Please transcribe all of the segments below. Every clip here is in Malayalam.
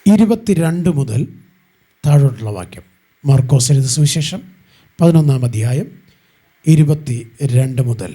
22 മുതൽ താഴോട്ടുള്ള വാക്യം. മാർക്കോസ് എഴുതിയ സുവിശേഷം 11-ാം അധ്യായം 22 മുതൽ.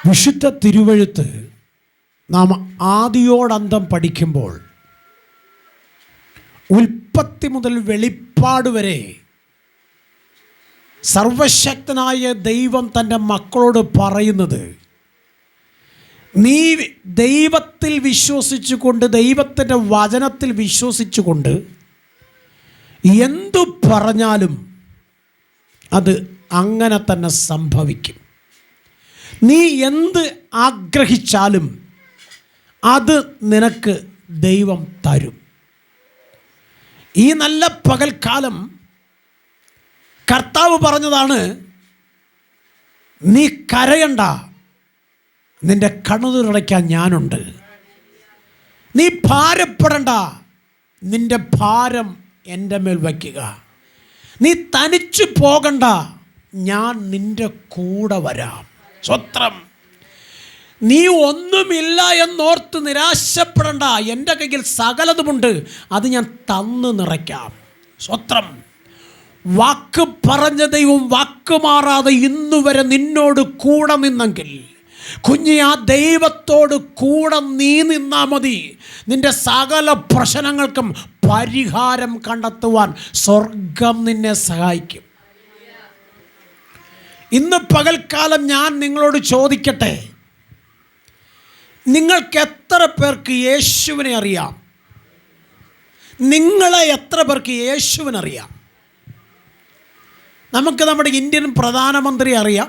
വിശുദ്ധ തിരുവെഴുത്ത് നാം ആദിയോടന്തം പഠിക്കുമ്പോൾ ഉൽപ്പത്തി മുതൽ വെളിപ്പാട് വരെ സർവശക്തനായ ദൈവം തൻ്റെ മക്കളോട് പറയുന്നത്, നീ ദൈവത്തിൽ വിശ്വസിച്ചുകൊണ്ട്, ദൈവത്തിൻ്റെ വചനത്തിൽ വിശ്വസിച്ചുകൊണ്ട് എന്തു പറഞ്ഞാലും അത് അങ്ങനെ തന്നെ സംഭവിക്കും. നീ എന്ത് ആഗ്രഹിച്ചാലും അത് നിനക്ക് ദൈവം തരും. ഈ നല്ല പകൽക്കാലം കർത്താവ് പറഞ്ഞതാണ്, നീ കരയണ്ട, നിൻ്റെ കണ്ണുനീരടയ്ക്കാൻ ഞാനുണ്ട്. നീ ഭാരപ്പെടണ്ട, നിൻ്റെ ഭാരം എൻ്റെ മേൽ വയ്ക്കുക. നീ തനിച്ചു പോകണ്ട, ഞാൻ നിൻ്റെ കൂടെ വരാം. സ്വത്രം. നീ ഒന്നുമില്ല എന്നോർത്ത് നിരാശപ്പെടണ്ട, എൻ്റെ കയ്യിൽ സകലതുമുണ്ട്, അത് ഞാൻ തന്നു നിറയ്ക്കാം. സ്വത്രം. വാക്ക് പറഞ്ഞ ദൈവം വാക്ക് മാറാതെ ഇന്നുവരെ നിന്നോട് കൂടെ നിന്നെങ്കിൽ കുഞ്ഞി, ആ ദൈവത്തോട് കൂടെ നീ നിന്നാൽ മതി. നിൻ്റെ സകല പ്രശ്നങ്ങൾക്കും പരിഹാരം കണ്ടെത്തുവാൻ സ്വർഗം നിന്നെ സഹായിക്കും. ഇന്ന് പകൽക്കാലം ഞാൻ നിങ്ങളോട് ചോദിക്കട്ടെ, നിങ്ങൾക്ക് എത്ര പേർക്ക് യേശുവിനെ അറിയാം? നിങ്ങളെ എത്ര പേർക്ക് യേശുവിനറിയാം? നമുക്ക് നമ്മുടെ ഇന്ത്യൻ പ്രധാനമന്ത്രിയെ അറിയാം,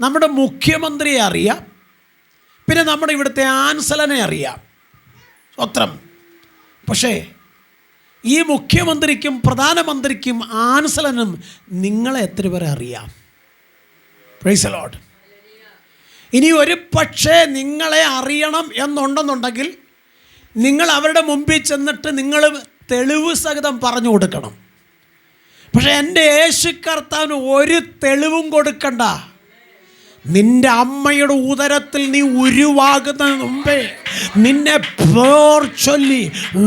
നമ്മുടെ മുഖ്യമന്ത്രിയെ അറിയാം, പിന്നെ നമ്മുടെ ഇവിടുത്തെ ആൻസലനെ അറിയാം. സ്വത്രം. പക്ഷേ ഈ മുഖ്യമന്ത്രിക്കും പ്രധാനമന്ത്രിക്കും ആൻസലനും നിങ്ങളെ എത്ര പേരെ അറിയാം? Praise the Lord. ഇനി ഒരു പക്ഷേ നിങ്ങളെ അറിയണം എന്നുണ്ടെന്നുണ്ടെങ്കിൽ നിങ്ങൾ അവരുടെ മുമ്പിൽ ചെന്നിട്ട് നിങ്ങൾ തെളിവ് സഹിതം പറഞ്ഞു കൊടുക്കണം. പക്ഷേ എൻ്റെ യേശു കർത്താവിന് ഒരു തെളിവും കൊടുക്കണ്ട. നിൻ്റെ അമ്മയുടെ ഉദരത്തിൽ നീ ഉരുവാകുന്നതിന് മുമ്പേ നിന്നെ പേർ ചൊല്ലി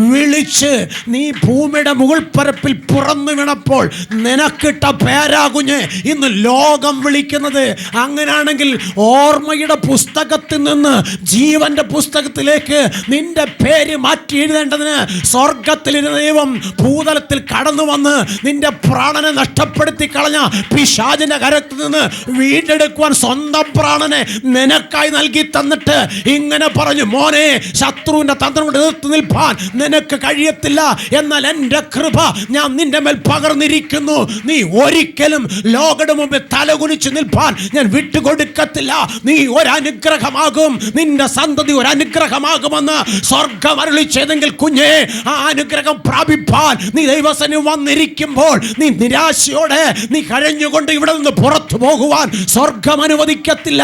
വിളിച്ച് നീ ഭൂമിയുടെ മുകൾ പരപ്പിൽ പുറന്നു വീണപ്പോൾ നിനക്കിട്ട പേരാകുഞ്ഞ് ഇന്ന് ലോകം വിളിക്കുന്നത്. അങ്ങനെയാണെങ്കിൽ ഓർമ്മയുടെ പുസ്തകത്തിൽ നിന്ന് ജീവൻ്റെ പുസ്തകത്തിലേക്ക് നിൻ്റെ പേര് മാറ്റി എഴുതേണ്ടതിന് സ്വർഗത്തിലിരുന്ന ദൈവം ഭൂതലത്തിൽ കടന്നു വന്ന് നിൻ്റെ പ്രാണനെ നഷ്ടപ്പെടുത്തി കളഞ്ഞ പിശാചിൻ്റെ കരത്തിൽ നിന്ന് വീണ്ടെടുക്കുവാൻ സ്വന്തം പ്രാണനെ നിനക്കായി നൽകി തന്നിട്ട് ഇങ്ങനെ പറഞ്ഞു, മോനെ, ശത്രുവിൻ്റെ തന്ത്രം കൊണ്ട് എതിർത്ത് നിൽപ്പാൻ നിനക്ക് കഴിയത്തില്ല, എന്നാൽ എൻ്റെ കൃപ ഞാൻ നിന്റെ മേൽ പകർന്നിരിക്കുന്നു. നീ ഒരിക്കലും ലോകയുടെ മുമ്പിൽ തലകുനിച്ച് നിൽപ്പാൻ ഞാൻ വിട്ടുകൊടുക്കത്തില്ല. നീ ഒരനുഗ്രഹമാകും, നിന്റെ സന്തതി ഒരനുഗ്രഹമാകുമെന്ന് സ്വർഗം അരുളി ചെയ്തെങ്കിൽ കുഞ്ഞേ, ആ അനുഗ്രഹം പ്രാപിപ്പാൻ നീ ദൈവസന്നിധിയിൽ വന്നിരിക്കുമ്പോൾ നീ നിരാശയോടെ നീ കരഞ്ഞുകൊണ്ട് ഇവിടെ നിന്ന് പുറത്തു പോകുവാൻ സ്വർഗം അനുവദിക്കത്തില്ല.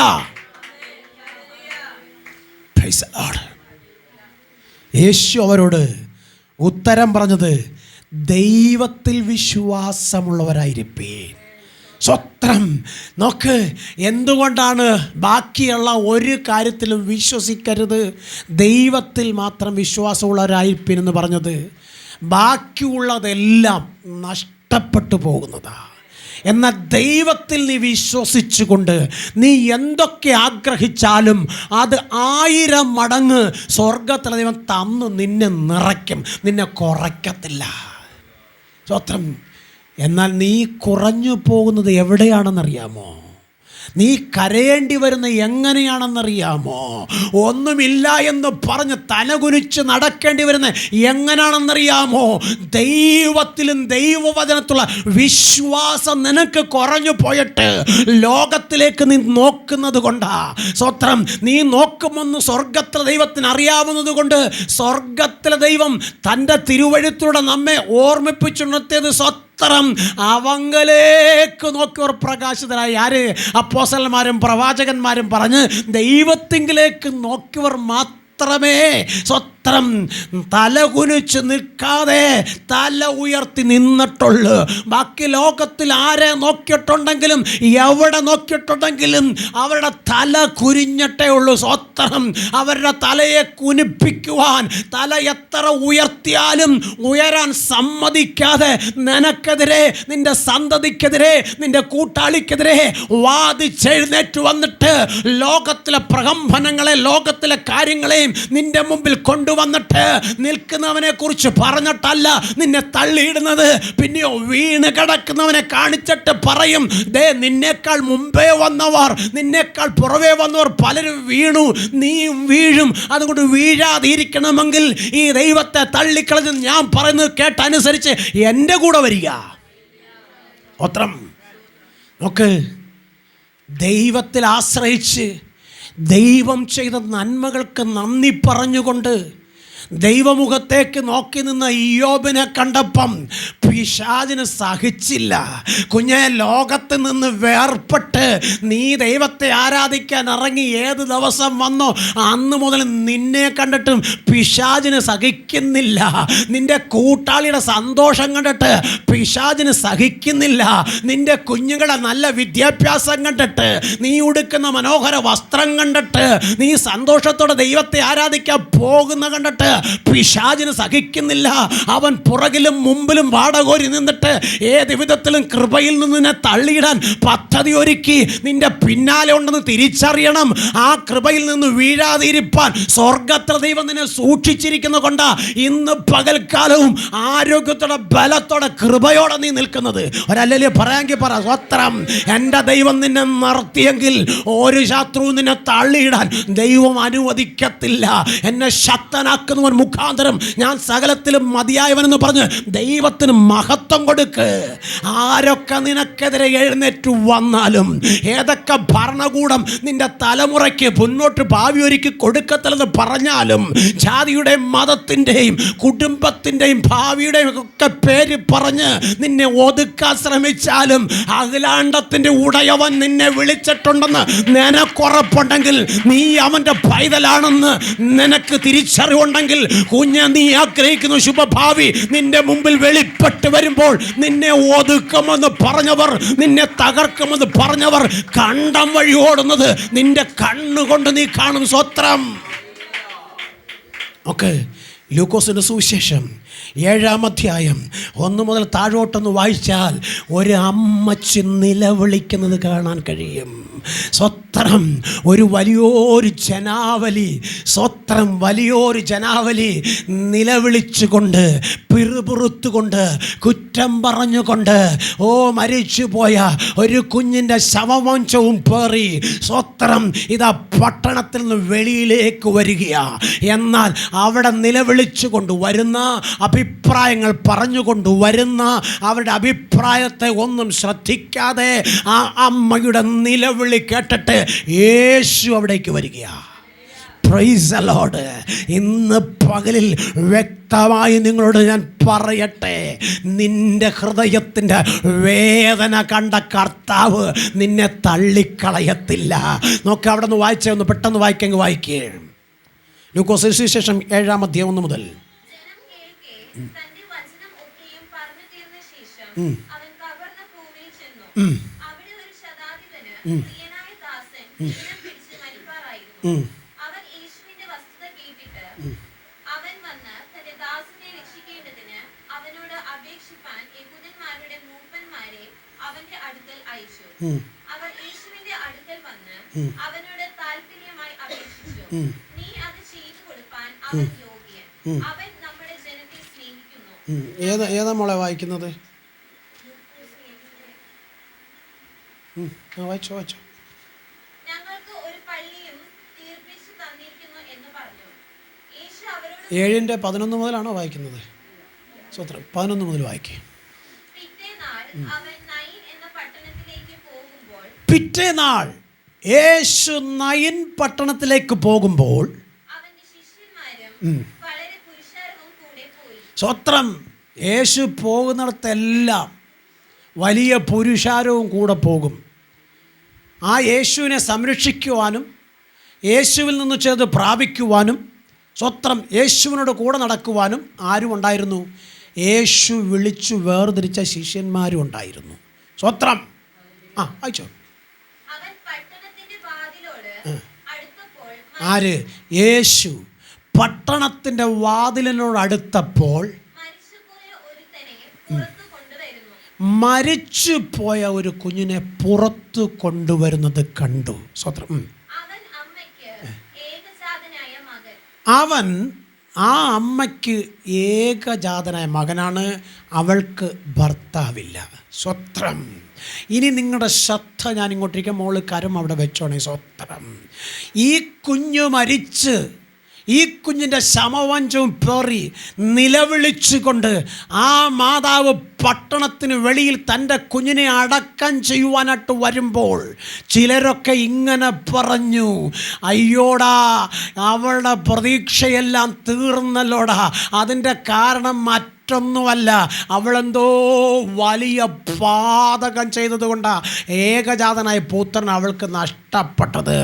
യേശു അവരോട് ഉത്തരം പറഞ്ഞത്, ദൈവത്തിൽ വിശ്വാസമുള്ളവരായിരിപ്പീൻ. സ്വത്രം. നോക്ക്, എന്തുകൊണ്ടാണ് ബാക്കിയുള്ള ഒരു കാര്യത്തിലും വിശ്വസിക്കരുത്, ദൈവത്തിൽ മാത്രം വിശ്വാസമുള്ളവരായിരിപ്പീൻ എന്ന് പറഞ്ഞത്? ബാക്കിയുള്ളതെല്ലാം നഷ്ടപ്പെട്ടു പോകുന്നതാണ്. എന്നാൽ ദൈവത്തിൽ നീ വിശ്വസിച്ചുകൊണ്ട് നീ എന്തൊക്കെ ആഗ്രഹിച്ചാലും അത് 1000 മടങ്ങ് സ്വർഗത്തിലെ ദൈവം തന്ന് നിന്നെ നിറയ്ക്കും, നിന്നെ കുറയ്ക്കത്തില്ല. സ്വത്രം. എന്നാൽ നീ കുറഞ്ഞു പോകുന്നത് എവിടെയാണെന്നറിയാമോ? നീ കരയേണ്ടി വരുന്ന എങ്ങനെയാണെന്നറിയാമോ? ഒന്നുമില്ല എന്ന് പറഞ്ഞ് തലകുനിച്ച് നടക്കേണ്ടി വരുന്ന എങ്ങനെയാണെന്നറിയാമോ? ദൈവത്തിലും ദൈവവചനത്തുള്ള വിശ്വാസം നിനക്ക് കുറഞ്ഞു പോയിട്ട് ലോകത്തിലേക്ക് നീ നോക്കുന്നത് കൊണ്ടാ. സ്വത്രം. നീ നോക്കുമെന്ന് സ്വർഗത്തിലെ ദൈവത്തിന് അറിയാവുന്നത് കൊണ്ട് സ്വർഗത്തിലെ ദൈവം തൻ്റെ തിരുവഴുത്തിലൂടെ നമ്മെ ഓർമ്മിപ്പിച്ചുണർത്തിയത് സ്വത്രം. അവങ്കലേക്ക് നോക്കിയവർ പ്രകാശിതരായി. ആര്? അപ്പോസ്തലന്മാരും പ്രവാചകന്മാരും പറഞ്ഞ് ദൈവത്തിങ്കിലേക്ക് നോക്കിയവർ മാത്രമേ സ്വത്രം തലകുനിച്ച് നിൽക്കാതെ തല ഉയർത്തി നിന്നിട്ടുള്ളൂ. ബാക്കി ലോകത്തിൽ ആരെ നോക്കിയിട്ടുണ്ടെങ്കിലും എവിടെ നോക്കിയിട്ടുണ്ടെങ്കിലും അവരുടെ തല കുനിഞ്ഞിട്ടേ ഉള്ളൂ. സ്വത്രം. അവരുടെ തലയെ കുനിപ്പിക്കുവാൻ, തല എത്ര ഉയർത്തിയാലും ഉയരാൻ സമ്മതിക്കാതെ നിനക്കെതിരെ, നിന്റെ സന്തതിക്കെതിരെ, നിന്റെ കൂട്ടാളിക്കെതിരെ വാദിച്ചെഴുന്നേറ്റ് വന്നിട്ട് ലോകത്തിലെ പ്രകമ്പനങ്ങളെ, ലോകത്തിലെ കാര്യങ്ങളെയും നിന്റെ മുമ്പിൽ കൊണ്ടുവന്നിട്ട് നിൽക്കുന്നവനെ കുറിച്ച് പറഞ്ഞിട്ടല്ല നിന്നെ തള്ളിയിടുന്നത്. പിന്നെയോ വീണ് കിടക്കുന്നവനെ കാണിച്ചിട്ട് പറയും, ദേ നിന്നേക്കാൾ മുമ്പേ വന്നവർ, നിന്നേക്കാൾ പുറവേ വന്നവർ പലരും വീണു, നീയും വീഴും. അതുകൊണ്ട് വീഴാതിരിക്കണമെങ്കിൽ ഈ ദൈവത്തെ തള്ളിക്കളഞ്ഞ് ഞാൻ പറയുന്നത് കേട്ടനുസരിച്ച് എൻ്റെ കൂടെ വരിക. ഒത്രം. നോക്ക്, ദൈവത്തിൽ ആശ്രയിച്ച് ദൈവം ചെയ്ത നന്മകൾക്ക് നന്ദി പറഞ്ഞുകൊണ്ട് ദൈവമുഖത്തേക്ക് നോക്കി നിന്ന ഇയ്യോബിനെ കണ്ടപ്പം പിശാചിന് സഹിച്ചില്ല. കുഞ്ഞെ, ലോകത്ത് നിന്ന് വേർപെട്ട് നീ ദൈവത്തെ ആരാധിക്കാൻ ഇറങ്ങി ഏത് ദിവസം വന്നോ അന്ന് മുതൽ നിന്നെ കണ്ടിട്ടും പിശാചിന് സഹിക്കുന്നില്ല. നിന്റെ കൂട്ടാളിയുടെ സന്തോഷം കണ്ടിട്ട് പിശാചിന് സഹിക്കുന്നില്ല. നിന്റെ കുഞ്ഞുങ്ങളുടെ നല്ല വിദ്യാഭ്യാസം കണ്ടിട്ട്, നീ ഉടുക്കുന്ന മനോഹര വസ്ത്രം കണ്ടിട്ട്, നീ സന്തോഷത്തോടെ ദൈവത്തെ ആരാധിക്കാൻ പോകുന്ന കണ്ടിട്ട് പിശാചിന് സഹിക്കുന്നില്ല. അവൻ പുറകിലും മുമ്പിലും വാടകോരി നിന്നിട്ട് ഏത് വിധത്തിലും കൃപയിൽ നിന്ന് നിന്നെ തള്ളിയിടാൻ പദ്ധതി ഒരുക്കി നിന്റെ പിന്നാലെ ഉണ്ടെന്ന് തിരിച്ചറിയണം. ആ കൃപയിൽ നിന്ന് വീഴാതിരിപ്പാൻ സ്വർഗത്ര ദൈവം നിന്നെ സൂക്ഷിച്ചിരിക്കുന്ന കൊണ്ടാ ഇന്ന് പകൽക്കാലവും ആരോഗ്യത്തോടെ, ബലത്തോടെ, കൃപയോടെ നീ നിൽക്കുന്നത്. ഒരല്ലേ പറയാമെങ്കിൽ പറ, സ്വത്രം. എൻ്റെ ദൈവം നിന്നെ നിർത്തിയെങ്കിൽ ഒരു ശത്രുവും നിന്നെ തള്ളിയിടാൻ ദൈവം അനുവദിക്കത്തില്ല. എന്നെ ശക്തനാക്കുന്നവൻ മുഖാന്തരം ഞാൻ സകലത്തിലും മതിയായവനെന്ന് പറഞ്ഞ് ദൈവത്തിന് മഹത്വം കൊടുക്ക്. ആരൊക്കെ നിനക്കെതിരെ എഴുന്നേറ്റ് വന്നാലും, ഏതൊക്കെ ഭരണകൂടം നിന്റെ തലമുറയ്ക്ക് മുന്നോട്ട് ഭാവി ഒരുക്കി കൊടുക്കത്തില്ലെന്ന് പറഞ്ഞാലും, ജാതിയുടെയും മതത്തിൻ്റെയും കുടുംബത്തിൻ്റെയും ഭാവിയുടെയും ഒക്കെ പേര് പറഞ്ഞ് നിന്നെ ഒതുക്കാൻ ശ്രമിച്ചാലും, അഖിലാണ്ടത്തിൻ്റെ ഉടയവൻ നിന്നെ വിളിച്ചിട്ടുണ്ടെന്ന് നിനക്കുറപ്പുണ്ടെങ്കിൽ, നീ അവൻ്റെ പൈതലാണെന്ന് നിനക്ക് തിരിച്ചറിവുണ്ടെങ്കിൽ, കുഞ്ഞ്, നീ ആഗ്രഹിക്കുന്ന ശുഭഭാവി നിന്റെ മുമ്പിൽ വെളിപ്പെട്ട് വരുമ്പോൾ നിന്നെ ഒതുക്കുമെന്ന് പറഞ്ഞവർ, നിന്നെ തകർക്കുമെന്ന് പറഞ്ഞവർ കണ്ടം വഴി ഓടുന്നത് നിന്റെ കണ്ണുകൊണ്ട് നീ കാണും. സ്വത്രം. ഓക്കെ, ലൂക്കോസിൻ്റെ സുവിശേഷം 7-ാം അധ്യായം 1 മുതൽ താഴോട്ടൊന്ന് വായിച്ചാൽ ഒരു അമ്മച്ചി നിലവിളിക്കുന്നത് കാണാൻ കഴിയും. സ്വത്രം. ഒരു വലിയൊരു ജനാവലി, സ്വത്രം, വലിയൊരു ജനാവലി നിലവിളിച്ചുകൊണ്ട്, പിറുപിറുത്തുകൊണ്ട്, കുറ്റം പറഞ്ഞുകൊണ്ട്, ഓ മരിച്ചുപോയ ഒരു കുഞ്ഞിൻ്റെ ശവമഞ്ചവും പേറി സ്വത്രം ഇതാ പട്ടണത്തിൽ നിന്ന് വെളിയിലേക്ക് വരികയാണ്. എന്നാൽ അവിടെ നിലവിളിച്ചുകൊണ്ട് വരുന്ന, അഭിപ്രായങ്ങൾ പറഞ്ഞുകൊണ്ട് വരുന്ന അവരുടെ അഭിപ്രായത്തെ ഒന്നും ശ്രദ്ധിക്കാതെ ആ അമ്മയുടെ നിലവിളി കേട്ടിട്ട് യേശു അവിടേക്ക് വരികയാണ്. Praise the Lord. ഇന്ന് പകലിൽ വ്യക്തമായി നിങ്ങളോട് ഞാൻ പറയട്ടെ, നിന്റെ ഹൃദയത്തിൻ്റെ വേദന കണ്ട കർത്താവ് നിന്നെ തള്ളിക്കളയത്തില്ല. നോക്ക്, അവിടെ നിന്ന് വായിച്ചേ, ഒന്ന് പെട്ടെന്ന് വായിക്കെങ്കിൽ വായിക്കേ. ലൂക്കോസ് സുവിശേഷം 7-ാം അധ്യായം 1 മുതൽ. അവനോട് താല്പര്യമായി അപേക്ഷിച്ചു. നീ അത് ചെയ്തു കൊടുപ്പാൻ അവൻ യോഗ്യൻ. അവൻ നമ്മുടെ ജനത്തെ സ്നേഹിക്കുന്നു. ഏതാ മോളെ വായിക്കുന്നത്? വായിച്ചോ. ഞങ്ങൾക്ക് ഒരു പള്ളിയും തീർപ്പിച്ചു തന്നിരിക്കുന്നു എന്ന് പറഞ്ഞു. യേശു അവരോട് 7:11 മുതലാണോ വായിക്കുന്നത്? സ്വത്രം. 11 മുതൽ വായിക്കേ. പിറ്റേനാൾ അവൻ നയിൻ എന്ന പട്ടണത്തിലേക്ക് പോകുമ്പോൾ, പിറ്റേനാൾ യേശു നയിൻ പട്ടണത്തിലേക്ക് പോകുമ്പോൾ അവന്റെ ശിഷ്യന്മാരും വളരെ പുരുഷാരവും കൂടെ പോയി. സ്വത്രം. യേശു പോകുന്നിടത്തെല്ലാം വലിയ പുരുഷാരവും കൂടെ പോകും. ആ യേശുവിനെ സംരക്ഷിക്കുവാനും യേശുവിൽ നിന്ന് ചെയ്ത് പ്രാപിക്കുവാനും സ്വത്രം യേശുവിനോട് കൂടെ നടക്കുവാനും ആരും ഉണ്ടായിരുന്നു? യേശു വിളിച്ചു വേർതിരിച്ച ശിഷ്യന്മാരും ഉണ്ടായിരുന്നു. സ്വത്രം. അയച്ചോ. ആര്? യേശു പട്ടണത്തിൻ്റെ വാതിലിനോട് അടുത്തപ്പോൾ മരിച്ചു പോയ ഒരു കുഞ്ഞിനെ പുറത്തു കൊണ്ടുവരുന്നത് കണ്ടു. സ്വത്രം. അവൻ ആ അമ്മയ്ക്ക് ഏകജാതനായ മകനാണ്, അവൾക്ക് ഭർത്താവില്ല. സ്വത്രം. ഇനി നിങ്ങളുടെ ശ്രദ്ധ ഞാൻ ഇങ്ങോട്ടേക്ക് മോള് കരം അവിടെ വെച്ചോണേ. സ്വത്രം. ഈ കുഞ്ഞു മരിച്ച് ഈ കുഞ്ഞിൻ്റെ ശമവഞ്ചവും പേറി നിലവിളിച്ചുകൊണ്ട് ആ മാതാവ് പട്ടണത്തിന് വെളിയിൽ തൻ്റെ കുഞ്ഞിനെ അടക്കം ചെയ്യുവാനായിട്ട് വരുമ്പോൾ ചിലരൊക്കെ ഇങ്ങനെ പറഞ്ഞു, അയ്യോടാ അവളുടെ പ്രതീക്ഷയെല്ലാം തീർന്നല്ലോടാ. അതിൻ്റെ കാരണം മറ്റൊന്നുമല്ല, അവളെന്തോ വലിയ പാതകം ചെയ്തതുകൊണ്ടാണ് ഏകജാതനായ പുത്രൻ അവൾക്ക് നഷ്ടപ്പെട്ടത്.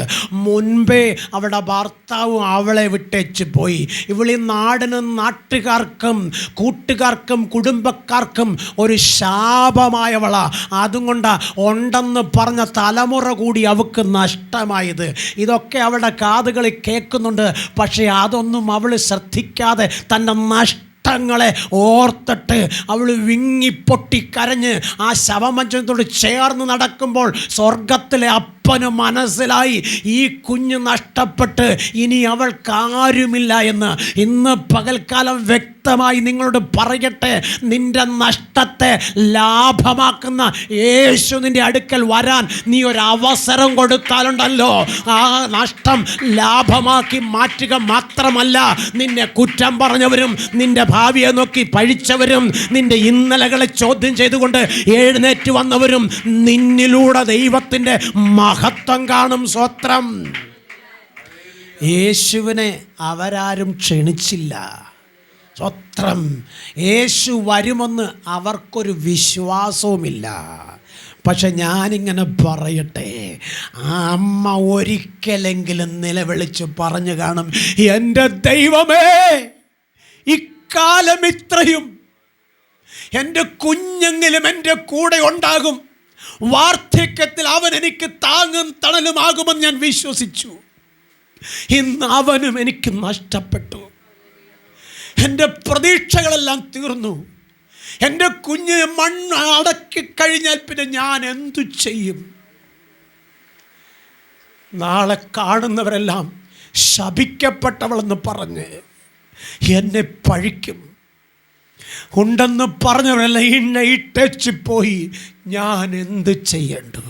മുൻപേ അവളുടെ ഭർത്താവും അവളെ വിട്ടേച്ച് പോയി. ഇവളീ നാടിനും നാട്ടുകാർക്കും കൂട്ടുകാർക്കും കുടുംബക്കാർക്കും ഒരു ശാപമായവളാ. അതുകൊണ്ട് ഉണ്ടെന്ന് പറഞ്ഞ തലമുറ കൂടി അവൾക്ക് നഷ്ടമായത്. ഇതൊക്കെ അവളുടെ കാതുകളിൽ കേൾക്കുന്നുണ്ട്. പക്ഷേ അതൊന്നും അവൾ ശ്രദ്ധിക്കാതെ തൻ്റെ നഷ്ടങ്ങളെ ഓർത്തിട്ട് അവൾ വിങ്ങിപ്പൊട്ടിക്കരഞ്ഞ് ആ ശവമഞ്ചത്തോട് ചേർന്ന് നടക്കുമ്പോൾ സ്വർഗത്തിലെ അപ്പന് മനസ്സിലായി ഈ കുഞ്ഞ് നഷ്ടപ്പെട്ട് ഇനി അവൾക്കാരുമില്ല എന്ന്. ഇന്ന് പകൽക്കാലം വ്യക്തമായി നിങ്ങളോട് പറയട്ടെ, നിന്റെ നഷ്ടത്തെ ലാഭമാക്കുന്ന യേശു നിന്റെ അടുക്കൽ വരാൻ നീ ഒരു അവസരം കൊടുത്താലുണ്ടല്ലോ, ആ നഷ്ടം ലാഭമാക്കി മാറ്റുക മാത്രമല്ല, നിന്നെ കുറ്റം പറഞ്ഞവരും നിന്റെ ഭാവിയെ നോക്കി പഴിച്ചവരും നിന്റെ ഇന്നലകളെ ചോദ്യം ചെയ്തുകൊണ്ട് എഴുന്നേറ്റ് വന്നവരും നിന്നിലൂടെ ദൈവത്തിൻ്റെ മഹത്വം കാണും. സ്വത്രം. യേശുവിനെ അവരാരും ക്ഷണിച്ചില്ല. സ്വത്രം. യേശു വരുമെന്ന് അവർക്കൊരു വിശ്വാസവുമില്ല. പക്ഷെ ഞാനിങ്ങനെ പറയട്ടെ, ആ അമ്മ ഒരിക്കലെങ്കിലും നിലവിളിച്ച് പറഞ്ഞു കാണും, എൻ്റെ ദൈവമേ, ഇക്കാലം ഇത്രയും എൻ്റെ കുഞ്ഞെങ്കിലും എൻ്റെ കൂടെ ഉണ്ടാകും. വാർദ്ധക്യത്തിൽ അവൻ എനിക്ക് താങ്ങും തണലുമാകുമെന്ന് ഞാൻ വിശ്വസിച്ചു. ഇന്ന് അവനും എനിക്ക് നഷ്ടപ്പെട്ടു. എൻ്റെ പ്രതീക്ഷകളെല്ലാം തീർന്നു. എൻ്റെ കുഞ്ഞ് മണ്ണ് അടക്കിക്കഴിഞ്ഞാൽ പിന്നെ ഞാൻ എന്തു ചെയ്യും? നാളെ കാണുന്നവരെല്ലാം ശപിക്കപ്പെട്ടവളെന്ന് പറഞ്ഞ് എന്നെ പഴിക്കും. ഉണ്ടെന്ന് പറഞ്ഞവരെല്ലാം എന്നെ ഇട്ടേച്ച് പോയി. ഞാൻ എന്ത് ചെയ്യണ്ടു?